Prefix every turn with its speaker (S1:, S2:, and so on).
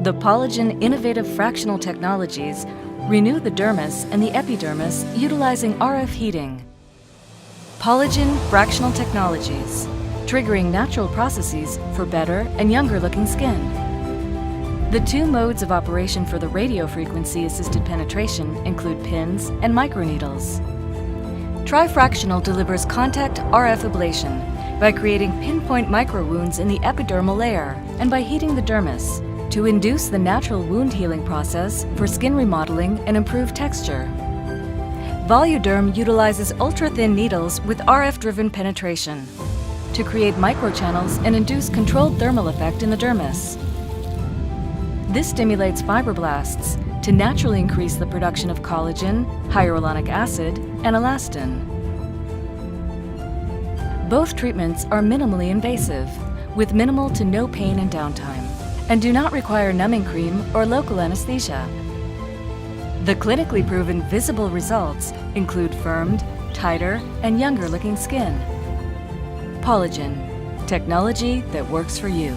S1: The Polygen innovative fractional technologies renew the dermis and the epidermis utilizing RF heating. Polygen fractional technologies, triggering natural processes for better and younger looking skin. The two modes of operation for the radiofrequency-assisted penetration include pins and microneedles. Trifractional delivers contact RF ablation by creating pinpoint microwounds in the epidermal layer and by heating the dermis to induce the natural wound healing process for skin remodeling and improved texture. Voluderm utilizes ultra-thin needles with RF-driven penetration to create microchannels and induce controlled thermal effect in the dermis. This stimulates fibroblasts to naturally increase the production of collagen, hyaluronic acid, and elastin. Both treatments are minimally invasive, with minimal to no pain and downtime, and do not require numbing cream or local anesthesia. The clinically proven visible results include firmed, tighter, and younger looking skin. Polygen, technology that works for you.